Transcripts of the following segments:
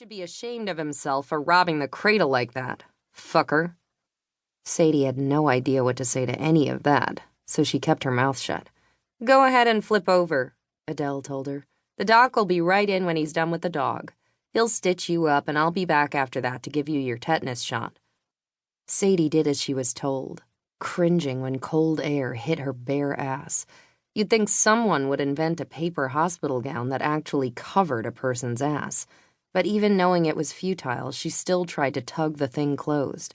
should be ashamed of himself for robbing the cradle like that, fucker. Sadie had no idea what to say to any of that, so she kept her mouth shut. Go ahead and flip over, Adele told her. The doc will be right in when he's done with the dog. He'll stitch you up, and I'll be back after that to give you your tetanus shot. Sadie did as she was told, cringing when cold air hit her bare ass. You'd think someone would invent a paper hospital gown that actually covered a person's ass. But even knowing it was futile, she still tried to tug the thing closed.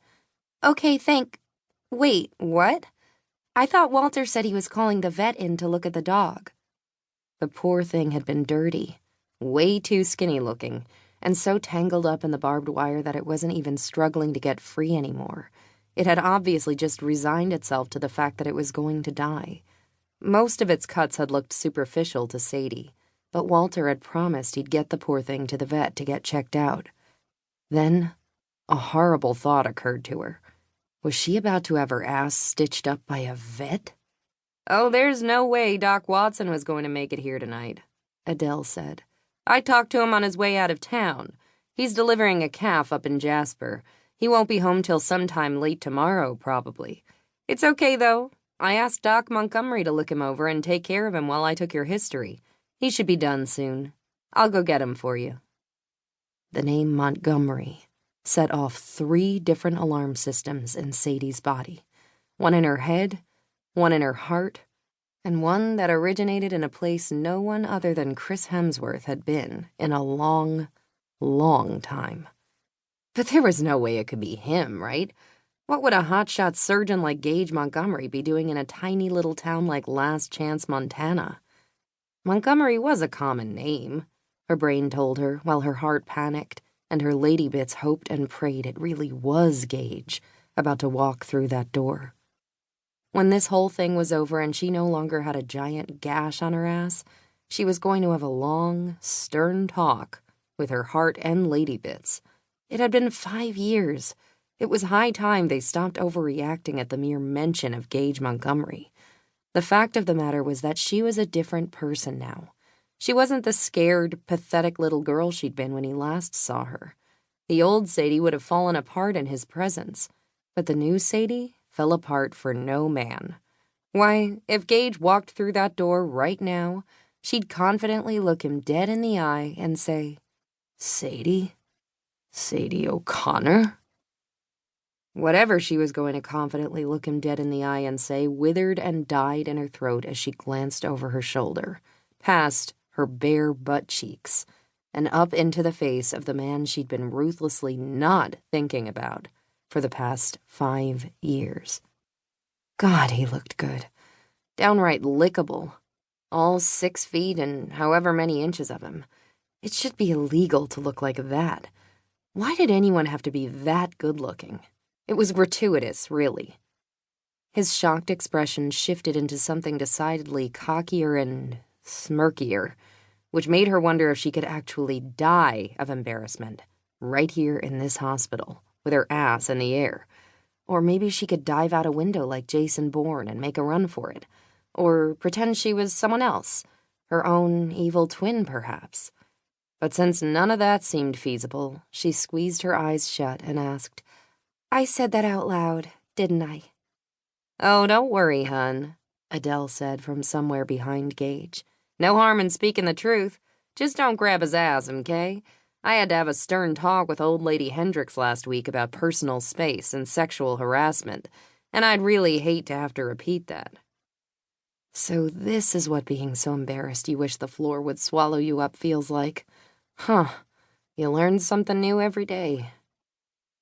Okay, Wait, what? I thought Walter said he was calling the vet in to look at the dog. The poor thing had been dirty, way too skinny looking, and so tangled up in the barbed wire that it wasn't even struggling to get free anymore. It had obviously just resigned itself to the fact that it was going to die. Most of its cuts had looked superficial to Sadie, but Walter had promised he'd get the poor thing to the vet to get checked out. Then, a horrible thought occurred to her. Was she about to have her ass stitched up by a vet? Oh, there's no way Doc Watson was going to make it here tonight, Adele said. I talked to him on his way out of town. He's delivering a calf up in Jasper. He won't be home till sometime late tomorrow, probably. It's okay, though. I asked Doc Montgomery to look him over and take care of him while I took your history. He should be done soon. I'll go get him for you. The name Montgomery set off 3 different alarm systems in Sadie's body. One in her head, one in her heart, and one that originated in a place no one other than Chris Hemsworth had been in a long, long time. But there was no way it could be him, right? What would a hotshot surgeon like Gage Montgomery be doing in a tiny little town like Last Chance, Montana? Montgomery was a common name, her brain told her, while her heart panicked, and her lady bits hoped and prayed it really was Gage, about to walk through that door. When this whole thing was over and she no longer had a giant gash on her ass, she was going to have a long, stern talk with her heart and lady bits. It had been 5 years. It was high time they stopped overreacting at the mere mention of Gage Montgomery. The fact of the matter was that she was a different person now. She wasn't the scared, pathetic little girl she'd been when he last saw her. The old Sadie would have fallen apart in his presence, but the new Sadie fell apart for no man. Why, if Gage walked through that door right now, she'd confidently look him dead in the eye and say, Sadie? Sadie O'Connor? Whatever she was going to confidently look him dead in the eye and say withered and died in her throat as she glanced over her shoulder, past her bare butt cheeks, and up into the face of the man she'd been ruthlessly not thinking about for the past 5 years. God, he looked good. Downright lickable. All 6 feet and however many inches of him. It should be illegal to look like that. Why did anyone have to be that good-looking? It was gratuitous, really. His shocked expression shifted into something decidedly cockier and smirkier, which made her wonder if she could actually die of embarrassment right here in this hospital, with her ass in the air. Or maybe she could dive out a window like Jason Bourne and make a run for it. Or pretend she was someone else, her own evil twin, perhaps. But since none of that seemed feasible, she squeezed her eyes shut and asked, I said that out loud, didn't I? Oh, don't worry, hun, Adele said from somewhere behind Gage. No harm in speaking the truth. Just don't grab his ass, okay? I had to have a stern talk with old lady Hendricks last week about personal space and sexual harassment, and I'd really hate to have to repeat that. So this is what being so embarrassed you wish the floor would swallow you up feels like. Huh, you learn something new every day.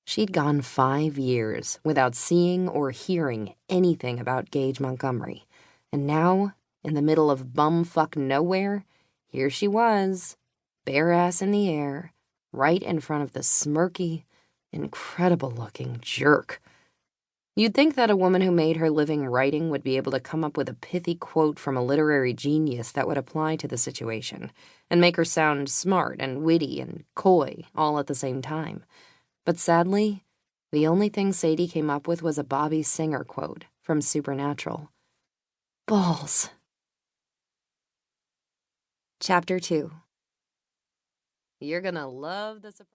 She'd gone 5 years without seeing or hearing anything about Gage Montgomery, and now, in the middle of bumfuck nowhere, here she was, bare ass in the air, right in front of the smirky, incredible-looking jerk. You'd think that a woman who made her living writing would be able to come up with a pithy quote from a literary genius that would apply to the situation, and make her sound smart and witty and coy all at the same time. But sadly, the only thing Sadie came up with was a Bobby Singer quote from Supernatural. Balls. Chapter 2. You're gonna love the surprise.